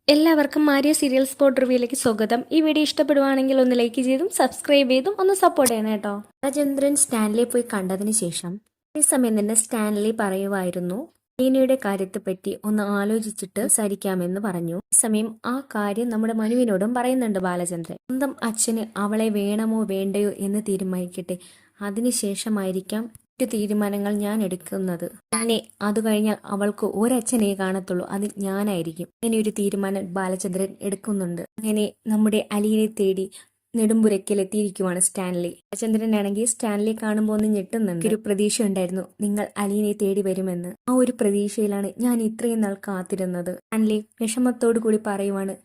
എല്ലാവർക്കും Mario serial spot റിവ്യൂയിലേക്ക് സ്വാഗതം. ഈ വീഡിയോ ഇഷ്ടപ്പെടുവാണെങ്കിൽ ഒന്ന് ലൈക്ക് ചെയ്തും സബ്സ്ക്രൈബ് ചെയ്തും ഒന്ന് സപ്പോർട്ട് ചെയ്യണം കേട്ടോ. രാജേന്ദ്രൻ സ്റ്റാൻലിയെ പോയി കണ്ടതിന് ശേഷം ഈ സമയം തന്നെ സ്റ്റാൻലി പറയുമായിരുന്നു, ലീനയുടെ കാര്യത്തെപ്പറ്റി ഒന്ന് ആലോചിച്ചിട്ട് സംസാരിക്കാമെന്ന് പറഞ്ഞു. ഈ സമയം ആ കാര്യം നമ്മുടെ മനുവിനോടും പറയുന്നുണ്ട് ബാലചന്ദ്രൻ. സ്വന്തം അച്ഛന് അവളെ വേണമോ വേണ്ടയോ എന്ന് തീരുമാനിക്കട്ടെ, അതിനുശേഷമായിരിക്കാം തീരുമാനങ്ങൾ ഞാൻ എടുക്കുന്നത്. തന്നെ അത് കഴിഞ്ഞാൽ അവൾക്ക് ഒരച്ഛനെ കാണത്തുള്ളൂ, അത് ഞാനായിരിക്കും. അങ്ങനെ ഒരു തീരുമാനം ബാലചന്ദ്രൻ എടുക്കുന്നുണ്ട്. അങ്ങനെ നമ്മുടെ അലീനെ തേടി നെടുമ്പുരക്കിലെത്തിയിരിക്കുവാണ് സ്റ്റാൻലി. ബാലചന്ദ്രനാണെങ്കിൽ സ്റ്റാൻലി കാണുമ്പോൾ ഒന്ന് ഞെട്ടുന്നുണ്ട്. ഒരു പ്രതീക്ഷ ഉണ്ടായിരുന്നു നിങ്ങൾ അലീനെ തേടി വരുമെന്ന്. ആ ഒരു പ്രതീക്ഷയിലാണ് ഞാൻ ഇത്രയും നാൾ കാത്തിരുന്നത്. സ്റ്റാൻലി വിഷമത്തോടു കൂടി പറയുവാണ്,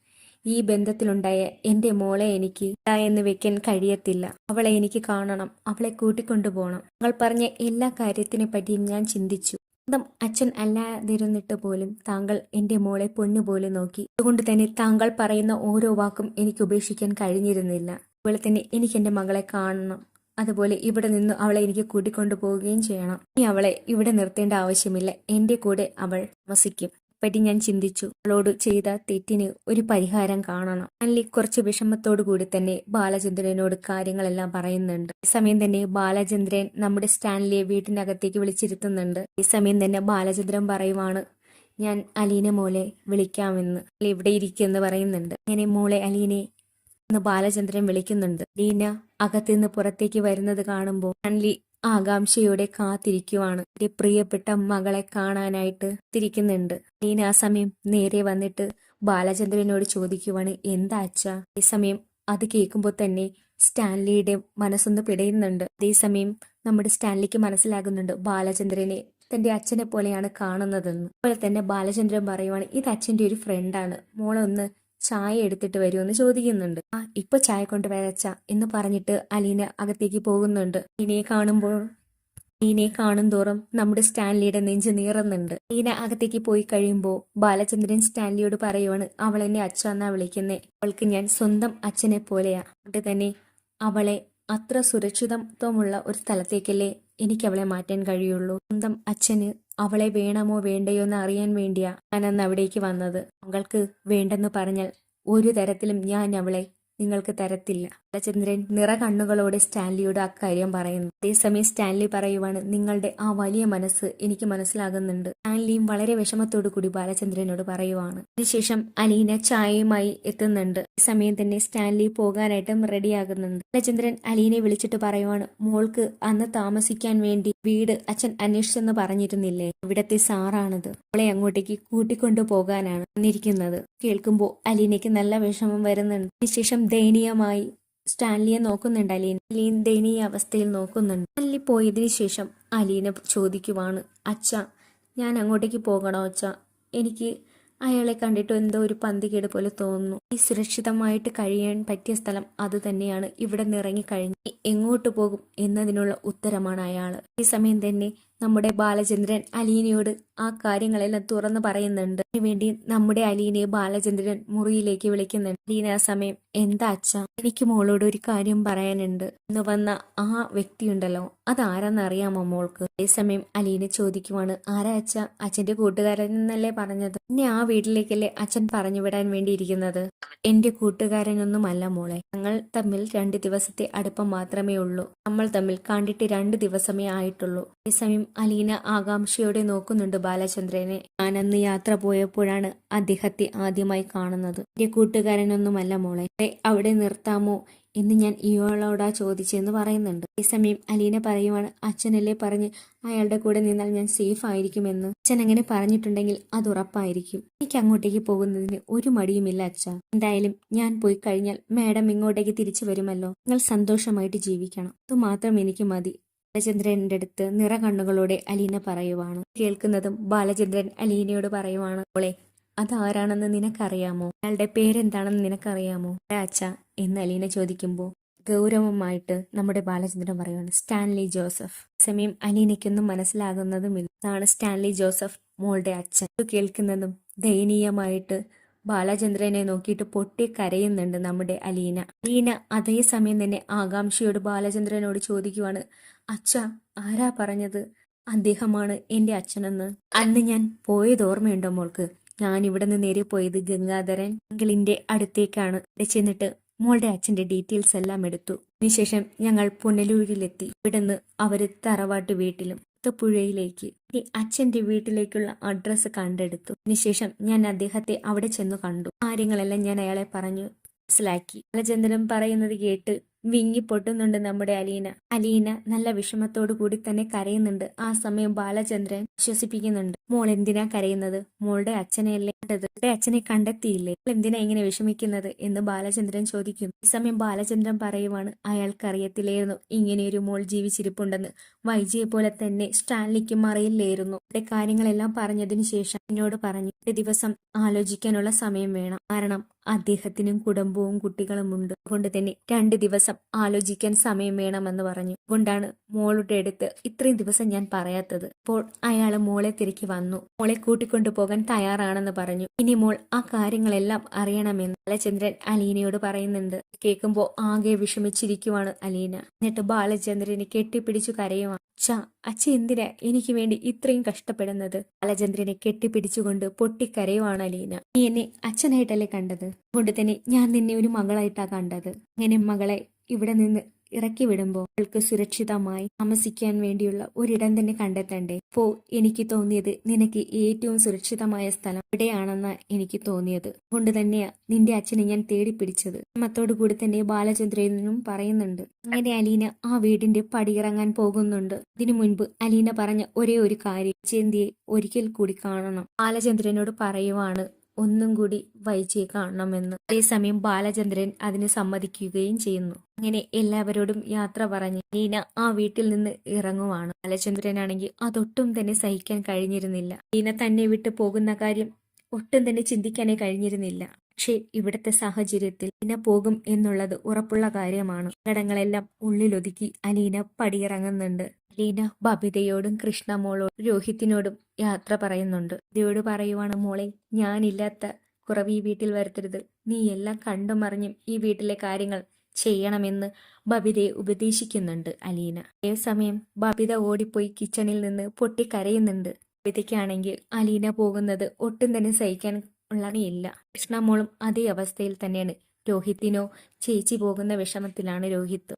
ഈ ബന്ധത്തിലുണ്ടായ എന്റെ മോളെ എനിക്ക് എന്ന് വെക്കാൻ കഴിയത്തില്ല. അവളെ എനിക്ക് കാണണം, അവളെ കൂട്ടിക്കൊണ്ടുപോകണം. നിങ്ങൾ പറഞ്ഞ എല്ലാ കാര്യത്തിനെ പറ്റിയും ഞാൻ ചിന്തിച്ചു. സ്വന്തം അച്ഛൻ അല്ലാതിരുന്നിട്ട് പോലും താങ്കൾ എന്റെ മോളെ പൊന്നുപോലെ നോക്കി. അതുകൊണ്ട് തന്നെ താങ്കൾ പറയുന്ന ഓരോ വാക്കും എനിക്ക് ഉപേക്ഷിക്കാൻ കഴിഞ്ഞിരുന്നില്ല. അതുപോലെ തന്നെ എനിക്ക് എന്റെ മകളെ കാണണം. അതുപോലെ ഇവിടെ നിന്ന് അവളെ എനിക്ക് കൂട്ടിക്കൊണ്ടു പോവുകയും ചെയ്യണം. ഇനി അവളെ ഇവിടെ നിർത്തേണ്ട ആവശ്യമില്ല, എന്റെ കൂടെ അവൾ താമസിക്കും. പറ്റി ഞാൻ ചിന്തിച്ചു. അവളോട് ചെയ്ത തെറ്റിന് ഒരു പരിഹാരം കാണണം. അല്ലി കുറച്ച് വിഷമത്തോടു കൂടി തന്നെ ബാലചന്ദ്രനോട് കാര്യങ്ങളെല്ലാം പറയുന്നുണ്ട്. ഈ സമയം തന്നെ ബാലചന്ദ്രൻ നമ്മുടെ സ്റ്റാൻലിയെ വീട്ടിനകത്തേക്ക് വിളിച്ചിരുത്തുന്നുണ്ട്. ഈ സമയം തന്നെ ബാലചന്ദ്രൻ പറയുവാണ്, ഞാൻ അലീനെ മോളെ വിളിക്കാമെന്ന്. ഇവിടെ ഇരിക്കുമെന്ന് പറയുന്നുണ്ട്. അങ്ങനെ മോളെ അലീനെ എന്ന് ബാലചന്ദ്രൻ വിളിക്കുന്നുണ്ട്. ലീന അകത്തുനിന്ന് പുറത്തേക്ക് വരുന്നത് കാണുമ്പോൾ സ്റ്റാൻലി ആകാംക്ഷയോടെ കാത്തിരിക്കുവാണ്. എന്റെ പ്രിയപ്പെട്ട മകളെ കാണാനായിട്ട് തിരിക്കുന്നുണ്ട്. ലീന ആ സമയം നേരെ വന്നിട്ട് ബാലചന്ദ്രനോട് ചോദിക്കുവാണ്, എന്താ അച്ഛാ? ഈ സമയം അത് കേൾക്കുമ്പോൾ തന്നെ സ്റ്റാൻലിയുടെ മനസ്സൊന്ന് പിടയുന്നുണ്ട്. അതേസമയം നമ്മുടെ സ്റ്റാൻലിക്ക് മനസ്സിലാകുന്നുണ്ട് ബാലചന്ദ്രനെ തന്റെ അച്ഛനെ പോലെയാണ് കാണുന്നതെന്ന്. അതുപോലെ തന്നെ ബാലചന്ദ്രൻ പറയുവാണ്, ഇത് അച്ഛന്റെ ഒരു ഫ്രണ്ടാണ്, മോളെ ഒന്ന് ചായ എടുത്തിട്ട് വരുമെന്ന് ചോദിക്കുന്നുണ്ട്. ഇപ്പൊ ചായ കൊണ്ടുവരച്ച എന്ന് പറഞ്ഞിട്ട് അലീന അകത്തേക്ക് പോകുന്നുണ്ട്. ലീനയെ കാണും തോറും നമ്മുടെ സ്റ്റാൻലിയുടെ നെഞ്ച് നീറുന്നുണ്ട്. ലീന അകത്തേക്ക് പോയി കഴിയുമ്പോൾ ബാലചന്ദ്രൻ സ്റ്റാൻലിയോട് പറയുവാണ്, അവൾ എന്നെ അച്ഛ എന്നാ വിളിക്കുന്നേ, അവൾക്ക് ഞാൻ സ്വന്തം അച്ഛനെ പോലെയാ. അതുകൊണ്ട് തന്നെ അവളെ അത്ര സുരക്ഷിതത്വമുള്ള ഒരു സ്ഥലത്തേക്കല്ലേ എനിക്ക് അവളെ മാറ്റാൻ കഴിയുള്ളൂ. സ്വന്തം അച്ഛന് അവളെ വേണമോ വേണ്ടയോ എന്ന് അറിയാൻ വേണ്ടിയാ ഞാൻ അന്ന് അവിടേക്ക് വന്നത്. മകൾക്ക് വേണ്ടെന്ന് പറഞ്ഞാൽ ഒരു തരത്തിലും ഞാൻ അവളെ നിങ്ങൾക്ക് തരത്തില്ല. ബാലചന്ദ്രൻ നിറ കണ്ണുകളോടെ സ്റ്റാൻലിയോട് അക്കാര്യം പറയുന്നു. അതേസമയം സ്റ്റാൻലി പറയുവാണ്, നിങ്ങളുടെ ആ വലിയ മനസ്സ് എനിക്ക് മനസ്സിലാകുന്നുണ്ട്. സ്റ്റാൻലിയും വളരെ വിഷമത്തോടു കൂടി ബാലചന്ദ്രനോട് പറയുവാണ്. അതിനുശേഷം അലീന ചായയുമായി എത്തുന്നുണ്ട്. ഈ സമയം തന്നെ സ്റ്റാൻലി പോകാനായിട്ടും റെഡിയാകുന്നുണ്ട്. ബാലചന്ദ്രൻ അലീനെ വിളിച്ചിട്ട് പറയുവാണ്, മോൾക്ക് അന്ന് താമസിക്കാൻ വേണ്ടി വീട് അച്ഛൻ അന്വേഷിച്ചെന്ന് പറഞ്ഞിരുന്നില്ലേ, ഇവിടത്തെ സാറാണിത്. അവളെ അങ്ങോട്ടേക്ക് കൂട്ടിക്കൊണ്ടു പോകാനാണ് വന്നിരിക്കുന്നത്. കേൾക്കുമ്പോൾ അലീനയ്ക്ക് നല്ല വിഷമം വരുന്നുണ്ട്. അതിനുശേഷം ദയനീയമായി സ്റ്റാൻലിയെ നോക്കുന്നുണ്ട്. അലീൻ ദയനീയ അവസ്ഥയിൽ നോക്കുന്നുണ്ട്. സ്റ്റാൻലി പോയതിനു ശേഷം അലീന ചോദിക്കുവാണ്, അച്ഛ ഞാൻ അങ്ങോട്ടേക്ക് പോകണോ അച്ഛ? എനിക്ക് അയാളെ കണ്ടിട്ട് എന്തോ ഒരു പന്തികേട് പോലെ തോന്നുന്നു. ഈ സുരക്ഷിതമായിട്ട് കഴിയാൻ പറ്റിയ സ്ഥലം അത് തന്നെയാണ്. ഇവിടെ നിറങ്ങി കഴിഞ്ഞ് എങ്ങോട്ട് പോകും എന്നതിനുള്ള ഉത്തരമാണ് അയാള്. ഈ സമയം തന്നെ നമ്മുടെ ബാലചന്ദ്രൻ അലീനയോട് ആ കാര്യങ്ങളെല്ലാം തുറന്നു പറയുന്നുണ്ട്. അതിനുവേണ്ടി നമ്മുടെ അലീനയെ ബാലചന്ദ്രൻ മുറിയിലേക്ക് വിളിക്കുന്നുണ്ട്. അലീന ആ സമയം, എന്താ അച്ഛ? എനിക്ക് മോളോട് ഒരു കാര്യം പറയാനുണ്ട് എന്ന് വന്ന ആ വ്യക്തിയുണ്ടല്ലോ, അതാരാന്ന് അറിയാമോ മോൾക്ക്? അതേസമയം അലീന ചോദിക്കുവാണ്, ആരാ അച്ഛ? അച്ഛന്റെ കൂട്ടുകാരൻ എന്നല്ലേ പറഞ്ഞത്? എന്നെ ആ വീട്ടിലേക്കല്ലേ അച്ഛൻ പറഞ്ഞു വിടാൻ വേണ്ടിയിരിക്കുന്നത്? എന്റെ കൂട്ടുകാരനൊന്നുമല്ല മോളെ, ഞങ്ങൾ തമ്മിൽ 2 ദിവസത്തെ അടുപ്പം മാത്രമേ ഉള്ളൂ. നമ്മൾ തമ്മിൽ കണ്ടിട്ട് 2 ദിവസമേ ആയിട്ടുള്ളൂ. അതേസമയം അലീന ആകാംക്ഷയോടെ നോക്കുന്നുണ്ട് ബാലചന്ദ്രനെ. ഞാനന്ന് യാത്ര പോയപ്പോഴാണ് അദ്ദേഹത്തെ ആദ്യമായി കാണുന്നത്. എന്റെ കൂട്ടുകാരനൊന്നുമല്ല മോളെ, അവിടെ നിർത്താമോ എന്ന് ഞാൻ ഇയാളോടാ ചോദിച്ചെന്ന് പറയുന്നുണ്ട്. അതേസമയം അലീന പറയുവാണ്, അച്ഛനല്ലേ പറഞ്ഞ് അയാളുടെ കൂടെ നിന്നാൽ ഞാൻ സേഫ് ആയിരിക്കുമെന്ന്. അച്ഛൻ അങ്ങനെ പറഞ്ഞിട്ടുണ്ടെങ്കിൽ അത് ഉറപ്പായിരിക്കും. എനിക്ക് അങ്ങോട്ടേക്ക് പോകുന്നതിന് ഒരു മടിയുമില്ല അച്ഛ. എന്തായാലും ഞാൻ പോയി കഴിഞ്ഞാൽ മാഡം ഇങ്ങോട്ടേക്ക് തിരിച്ചു വരുമല്ലോ. നിങ്ങൾ സന്തോഷമായിട്ട് ജീവിക്കണം, അതുമാത്രം എനിക്ക് മതി. ബാലചന്ദ്രന്റെ അടുത്ത് നിറ കണ്ണുകളോടെ അലീന പറയുവാണ്. കേൾക്കുന്നതും ബാലചന്ദ്രൻ അലീനയോട് പറയുവാണ്, മോളെ അതാരാണെന്ന് നിനക്കറിയാമോ? അയാളുടെ പേരെന്താണെന്ന് നിനക്കറിയാമോ? അച്ഛ എന്ന് അലീന ചോദിക്കുമ്പോൾ ഗൗരവമായിട്ട് നമ്മുടെ ബാലചന്ദ്രൻ പറയുവാണ്, സ്റ്റാൻലി ജോസഫ്. സമയം അലീനയ്ക്കൊന്നും മനസ്സിലാകുന്നതുമില്ല. അതാണ് സ്റ്റാൻലി ജോസഫ് മോളുടെ അച്ഛൻ. കേൾക്കുന്നതും ദയനീയമായിട്ട് ബാലചന്ദ്രനെ നോക്കിയിട്ട് പൊട്ടി കരയുന്നുണ്ട് നമ്മുടെ അലീന. അതേസമയം തന്നെ ആകാംക്ഷയോട് ബാലചന്ദ്രനോട് ചോദിക്കുവാണ്, അച്ഛ ആരാ പറഞ്ഞത് അദ്ദേഹമാണ് എന്റെ അച്ഛനെന്ന്? അന്ന് ഞാൻ പോയത് ഓർമ്മയുണ്ടോ മോൾക്ക്? ഞാൻ ഇവിടെ നിന്ന് നേരെ പോയത് ഗംഗാധരൻ അങ്കിളിന്റെ അടുത്തേക്കാണ്. ഇവിടെ ചെന്നിട്ട് മോളുടെ അച്ഛന്റെ ഡീറ്റെയിൽസ് എല്ലാം എടുത്തു. അതിനുശേഷം ഞങ്ങൾ പുനലൂരിലെത്തി. ഇവിടുന്ന് അവര് തറവാട്ട് വീട്ടിലും പുഴയിലേക്ക് അച്ഛന്റെ വീട്ടിലേക്കുള്ള അഡ്രസ്സ് കണ്ടെടുത്തു. അതിനുശേഷം ഞാൻ അദ്ദേഹത്തെ അവിടെ ചെന്നു കണ്ടു. കാര്യങ്ങളെല്ലാം ഞാൻ അയാളെ പറഞ്ഞു മനസ്സിലാക്കി. ബാലചന്ദ്രൻ പറയുന്നത് കേട്ട് വിങ്ങി പൊട്ടുന്നുണ്ട് നമ്മുടെ അലീന. അലീന നല്ല വിഷമത്തോടു കൂടി തന്നെ കരയുന്നുണ്ട്. ആ സമയം ബാലചന്ദ്രൻ വിശ്വസിപ്പിക്കുന്നുണ്ട്. മോൾ എന്തിനാ കരയുന്നത്? മോളുടെ അച്ഛനെയല്ലേ കണ്ടത്? മോളുടെ അച്ഛനെ കണ്ടെത്തിയില്ലേ? മോൾ എന്തിനാ ഇങ്ങനെ വിഷമിക്കുന്നത് എന്ന് ബാലചന്ദ്രൻ ചോദിക്കുന്നു. ഈ സമയം ബാലചന്ദ്രൻ പറയുവാണ്, അയാൾക്കറിയത്തില്ലായിരുന്നു ഇങ്ങനെയൊരു മോൾ ജീവിച്ചിരിപ്പുണ്ടെന്ന്. വൈജിയെ പോലെ തന്നെ സ്റ്റാൻലിക്കും അറിയില്ലായിരുന്നു. ഇവിടെ കാര്യങ്ങളെല്ലാം പറഞ്ഞതിന് ശേഷം എന്നോട് പറഞ്ഞു, ഒരു ദിവസം ആലോചിക്കാനുള്ള സമയം വേണം. കാരണം അദ്ദേഹത്തിനും കുടുംബവും കുട്ടികളുമുണ്ട്. അതുകൊണ്ട് തന്നെ 2 ദിവസം ആലോചിക്കാൻ സമയം വേണമെന്ന് പറഞ്ഞു. അതുകൊണ്ടാണ് മോളുടെ അടുത്ത് ഇത്രയും ദിവസം ഞാൻ പറയാത്തത്. അപ്പോൾ അയാള് മോളെ തിരക്കി വന്നു. മോളെ കൂട്ടിക്കൊണ്ടു പോകാൻ തയ്യാറാണെന്ന് പറഞ്ഞു. ഇനി മോൾ ആ കാര്യങ്ങളെല്ലാം അറിയണമെന്ന് ബാലചന്ദ്രൻ അലീനയോട് പറയുന്നുണ്ട്. കേൾക്കുമ്പോൾ ആകെ വിഷമിച്ചിരിക്കുവാണ് അലീന. എന്നിട്ട് ബാലചന്ദ്രനെ കെട്ടിപ്പിടിച്ചു കരയുവാണ്. അച്ഛ എന്തിനാ എനിക്ക് വേണ്ടി ഇത്രയും കഷ്ടപ്പെടുന്നത്? ബാലചന്ദ്രനെ കെട്ടിപ്പിടിച്ചുകൊണ്ട് പൊട്ടിക്കരയുവാണ് അലീന. നീ എന്നെ അച്ഛനായിട്ടല്ലേ കണ്ടത്? അതുകൊണ്ട് തന്നെ ഞാൻ നിന്നെ ഒരു മകളായിട്ടാ കണ്ടത്. അങ്ങനെ മകളെ ഇവിടെ നിന്ന് ഇറക്കി വിടുമ്പോൾ അവൾക്ക് സുരക്ഷിതമായി താമസിക്കാൻ വേണ്ടിയുള്ള ഒരിടം തന്നെ കണ്ടെത്തണ്ടേ? ഇപ്പോ എനിക്ക് തോന്നിയത് നിനക്ക് ഏറ്റവും സുരക്ഷിതമായ സ്ഥലം ഇവിടെയാണെന്ന് എനിക്ക് തോന്നിയത്. അതുകൊണ്ട് തന്നെയാ നിന്റെ അച്ഛനെ ഞാൻ തേടിപ്പിടിച്ചത്. മത്തോടു കൂടി തന്നെ ബാലചന്ദ്രനും പറയുന്നുണ്ട്. അങ്ങനെ അലീന ആ വീടിന്റെ പടിയിറങ്ങാൻ പോകുന്നുണ്ട്. ഇതിനു മുൻപ് അലീന പറഞ്ഞ ഒരേ ഒരു കാര്യം, ജയന്തിയെ ഒരിക്കൽ കൂടി കാണണം. ബാലചന്ദ്രനോട് പറയുവാണ് ഒന്നും കൂടി വൈജിയെ കാണണമെന്ന്. അതേസമയം ബാലചന്ദ്രൻ അതിന് സമ്മതിക്കുകയും ചെയ്യുന്നു. അങ്ങനെ എല്ലാവരോടും യാത്ര പറഞ്ഞ് ലീന ആ വീട്ടിൽ നിന്ന് ഇറങ്ങുവാണ്. ബാലചന്ദ്രനാണെങ്കിൽ അതൊട്ടും തന്നെ സഹിക്കാൻ കഴിഞ്ഞിരുന്നില്ല. ലീന തന്നെ വിട്ടു പോകുന്ന കാര്യം ഒട്ടും തന്നെ ചിന്തിക്കാനേ കഴിഞ്ഞിരുന്നില്ല. പക്ഷേ ഇവിടുത്തെ സാഹചര്യത്തിൽ ലീന പോകും എന്നുള്ളത് ഉറപ്പുള്ള കാര്യമാണ്. ഘടകങ്ങളെല്ലാം ഉള്ളിലൊതുക്കി അലീന പടിയിറങ്ങുന്നുണ്ട്. ലീന ബബിതയോടും കൃഷ്ണമോളോടും രോഹിത്തിനോടും യാത്ര പറയുന്നുണ്ട്. ഇതോട് പറയുവാണ്, മോളെ ഞാനില്ലാത്ത കുറവ് ഈ വീട്ടിൽ വരുത്തരുത്. നീ എല്ലാം കണ്ടുമറിഞ്ഞും ഈ വീട്ടിലെ കാര്യങ്ങൾ ചെയ്യണമെന്ന് ബബിതയെ ഉപദേശിക്കുന്നുണ്ട് അലീന. അതേസമയം ബബിത ഓടിപ്പോയി കിച്ചണിൽ നിന്ന് പൊട്ടിക്കരയുന്നുണ്ട്. ബബിതയ്ക്കാണെങ്കിൽ അലീന പോകുന്നത് ഒട്ടും തന്നെ സഹിക്കാൻ ഉള്ളണിയില്ല. കൃഷ്ണമോളും അതേ അവസ്ഥയിൽ തന്നെയാണ്. രോഹിത്തിനോ ചേച്ചി പോകുന്ന വിഷമത്തിലാണ് രോഹിത്ത്.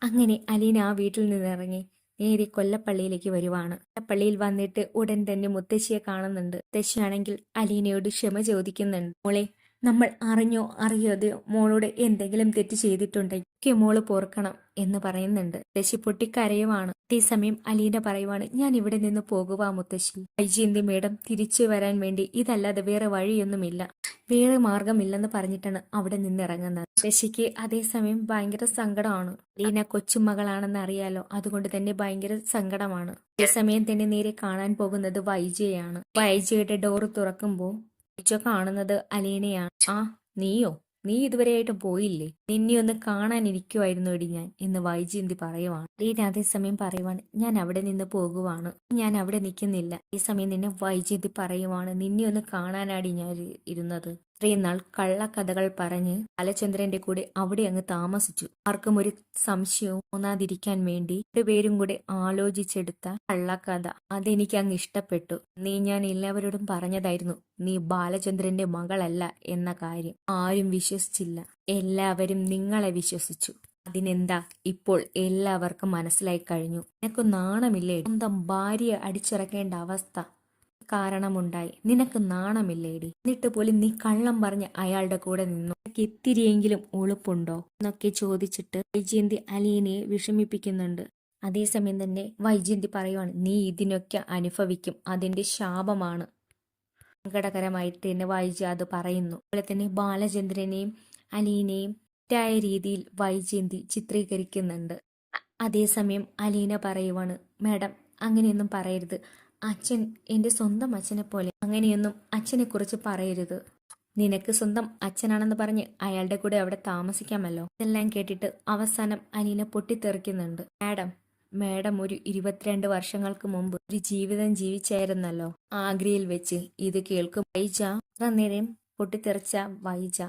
അങ്ങനെ അലീന ആ വീട്ടിൽ നിന്നിറങ്ങി നേരെ കൊല്ലപ്പള്ളിയിലേക്ക് വരുവാണ്. കൊല്ലപ്പള്ളിയിൽ വന്നിട്ട് ഉടൻ തന്നെ മുത്തശ്ശിയെ കാണുന്നുണ്ട്. മുത്തശ്ശിയാണെങ്കിൽ അലീനയോട് ക്ഷമ ചോദിക്കുന്നുണ്ട്. മോളെ, നമ്മൾ അറിഞ്ഞോ അറിയാതെയോ മോളോട് എന്തെങ്കിലും തെറ്റ് ചെയ്തിട്ടുണ്ടെങ്കിൽ മോള് പോർക്കണം എന്ന് പറയുന്നുണ്ട്. മുത്തശ്ശി പൊട്ടിക്കരയുവാണ്. അതേസമയം അലീന പറയുവാണ്, ഞാൻ ഇവിടെ നിന്ന് പോകുവാ മുത്തശ്ശി. വൈജയന്തി മേഡം തിരിച്ചു വരാൻ വേണ്ടി ഇതല്ലാതെ വേറെ വഴിയൊന്നുമില്ല, വേറെ മാർഗമില്ലെന്ന് പറഞ്ഞിട്ടാണ് അവിടെ നിന്നിറങ്ങുന്നത്. മുത്തശ്ശിക്ക് അതേസമയം ഭയങ്കര സങ്കടമാണ്. അലീന കൊച്ചുമകളാണെന്ന് അറിയാലോ, അതുകൊണ്ട് തന്നെ ഭയങ്കര സങ്കടമാണ്. അതേസമയം തന്നെ നേരെ കാണാൻ പോകുന്നത് വൈജയാണ്. വൈജയുടെ ഡോറ് തുറക്കുമ്പോൾ കാണുന്നത് അലീനയാണ്. ആ, നീയോ? നീ ഇതുവരെയായിട്ടും പോയില്ലേ? നിന്നെ ഒന്ന് കാണാനിരിക്കുവായിരുന്നു എടി ഞാൻ എന്ന് വൈജയന്തി പറയുവാണ്. അലീന അതേസമയം പറയുവാണ്, ഞാൻ അവിടെ നിന്ന് പോകുവാണ്, ഞാൻ അവിടെ നിൽക്കുന്നില്ല. ഈ സമയം നിന്നെ വൈജയന്തി പറയുവാണ്, നിന്നെ ഒന്ന് കാണാനാടി ഞാൻ ഇരുന്നത്. ഇത്രയും നാൾ കള്ളക്കഥകൾ പറഞ്ഞ് ബാലചന്ദ്രന്റെ കൂടെ അവിടെ അങ്ങ് താമസിച്ചു. ആർക്കും ഒരു സംശയവും തോന്നാതിരിക്കാൻ വേണ്ടി രണ്ടുപേരും കൂടെ ആലോചിച്ചെടുത്ത കള്ളക്കഥ അതെനിക്ക് അങ്ങ് ഇഷ്ടപ്പെട്ടു. ഞാൻ എല്ലാവരോടും പറഞ്ഞതായിരുന്നു നീ ബാലചന്ദ്രന്റെ മകളല്ല എന്ന കാര്യം. ആരും വിശ്വസിച്ചില്ല, എല്ലാവരും നിങ്ങളെ വിശ്വസിച്ചു. അതിനെന്താ, ഇപ്പോൾ എല്ലാവർക്കും മനസ്സിലായി കഴിഞ്ഞു. നിനക്ക് നാണമില്ലേ? സ്വന്തം ഭാര്യയെ അടിച്ചിറക്കേണ്ട അവസ്ഥ കാരണമുണ്ടായി. നിനക്ക് നാണമില്ലേടി? എന്നിട്ട് പോലും നീ കള്ളം പറഞ്ഞ് അയാളുടെ കൂടെ നിന്നു. നിനക്ക് ഇത്തിരിയെങ്കിലും ഉളുപ്പുണ്ടോ എന്നൊക്കെ ചോദിച്ചിട്ട് വൈജയന്തി അലീനയെ വിഷമിപ്പിക്കുന്നുണ്ട്. അതേസമയം തന്നെ വൈജയന്തി പറയുവാണ്, നീ ഇതിനൊക്കെ അനുഭവിക്കും, അതിന്റെ ശാപമാണ്. സങ്കടകരമായിട്ട് തന്നെ വൈജ അത് പറയുന്നു. അതുപോലെ തന്നെ ബാലചന്ദ്രനെയും അലീനയും തെറ്റായ രീതിയിൽ വൈജയന്തി ചിത്രീകരിക്കുന്നുണ്ട്. അതേസമയം അലീന പറയുവാണ്, മാഡം അങ്ങനെയൊന്നും പറയരുത്. അച്ഛൻ എൻ്റെ സ്വന്തം അച്ഛനെ പോലെ, അങ്ങനെയൊന്നും അച്ഛനെ കുറിച്ച് പറയരുത്. നിനക്ക് സ്വന്തം അച്ഛനാണെന്ന് പറഞ്ഞ് അയാളുടെ കൂടെ അവിടെ താമസിക്കാമല്ലോ. ഇതെല്ലാം കേട്ടിട്ട് അവസാനം അലീന പൊട്ടിത്തെറിക്കുന്നുണ്ട്. മാഡം ഒരു 22 വർഷങ്ങൾക്ക് മുമ്പ് ഒരു ജീവിതം ജീവിച്ചായിരുന്നല്ലോ ആഗ്രയിൽ വെച്ച്. ഇത് കേൾക്കും വൈജ നേരം പൊട്ടിത്തെറിച്ച വൈജ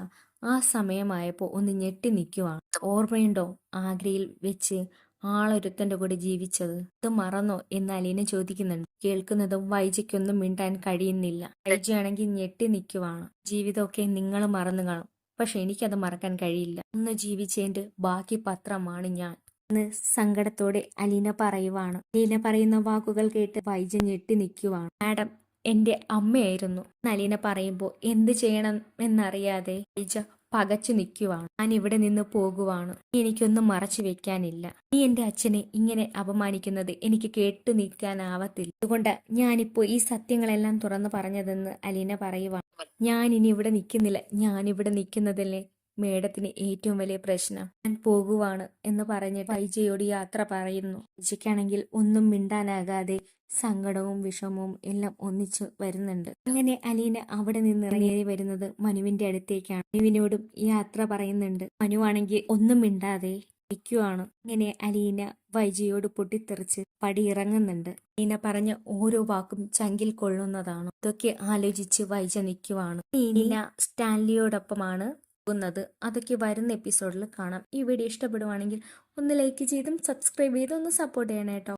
ആ സമയമായപ്പോ ഒന്ന് ഞെട്ടി നിൽക്കുവാണ്. ഓർമ്മയുണ്ടോ, ആഗ്രയിൽ വെച്ച് ആളൊരുത്തന്റെ കൂടെ ജീവിച്ചത്. ഇത് മറന്നോ എന്ന് അലീന ചോദിക്കുന്നുണ്ട്. കേൾക്കുന്നതും വൈജയ്ക്കൊന്നും മിണ്ടാൻ കഴിയുന്നില്ല. വൈജയാണെങ്കിൽ ഞെട്ടി നിൽക്കുവാണ്. ജീവിതമൊക്കെ നിങ്ങൾ മറന്നു കാണും, പക്ഷെ എനിക്കത് മറക്കാൻ കഴിയില്ല. ഒന്ന് ജീവിച്ചതിന്റെ ബാക്കി പത്രമാണ് ഞാൻ എന്ന് സങ്കടത്തോടെ അലീന പറയുവാണ്. അലീന പറയുന്ന വാക്കുകൾ കേട്ട് വൈജ ഞെട്ടി നിൽക്കുവാണ്. മാഡം എന്റെ അമ്മയായിരുന്നു അലീന പറയുമ്പോൾ എന്ത് ചെയ്യണം എന്നറിയാതെ വൈജ പകച്ചു നിൽക്കുവാണ്. ഞാൻ ഇവിടെ നിന്ന് പോകുവാണ്. എനിക്കൊന്നും മറച്ചു വെക്കാനില്ല. നീ എന്റെ അച്ഛനെ ഇങ്ങനെ അപമാനിക്കുന്നത് എനിക്ക് കേട്ടു നിൽക്കാനാവത്തില്ല. അതുകൊണ്ട് ഞാനിപ്പോ ഈ സത്യങ്ങളെല്ലാം തുറന്നു പറഞ്ഞതെന്ന് അലീന പറയുവാണ്. ഞാൻ ഇനി ഇവിടെ നിൽക്കുന്നില്ല. ഞാനിവിടെ നിൽക്കുന്നതല്ലേ മേഡത്തിന് ഏറ്റവും വലിയ പ്രശ്നം. ഞാൻ പോകുവാണ് എന്ന് പറഞ്ഞ് വൈജയോട് യാത്ര പറയുന്നു. വൈജയ്ക്കാണെങ്കിൽ ഒന്നും മിണ്ടാനാകാതെ സങ്കടവും വിഷമവും എല്ലാം ഒന്നിച്ചു വരുന്നുണ്ട്. അങ്ങനെ അലീന അവിടെ നിന്ന് ഇറങ്ങി വരുന്നത് മനുവിന്റെ അടുത്തേക്കാണ്. മനുവിനോടും യാത്ര പറയുന്നുണ്ട്. മനുവാണെങ്കിൽ ഒന്നും മിണ്ടാതെ ഇരിക്കുവാണ്. അങ്ങനെ അലീന വൈജയോട് പൊട്ടിത്തെറിച്ച് പടിയിറങ്ങുന്നുണ്ട്. അലീന പറഞ്ഞ ഓരോ വാക്കും ചങ്കിൽ കൊള്ളുന്നതാണ്. ഇതൊക്കെ ആലോചിച്ച് വൈജ നിൽക്കുവാണ്. അലീന സ്റ്റാൻലിയോടൊപ്പമാണ് പോകുന്നത്. അതൊക്കെ വരുന്ന എപ്പിസോഡിൽ കാണാം. ഈ വീഡിയോ ഇഷ്ടപ്പെടുവാണെങ്കിൽ ഒന്ന് ലൈക്ക് ചെയ്തും സബ്സ്ക്രൈബ് ചെയ്തും ഒന്ന് സപ്പോർട്ട് ചെയ്യണം കേട്ടോ.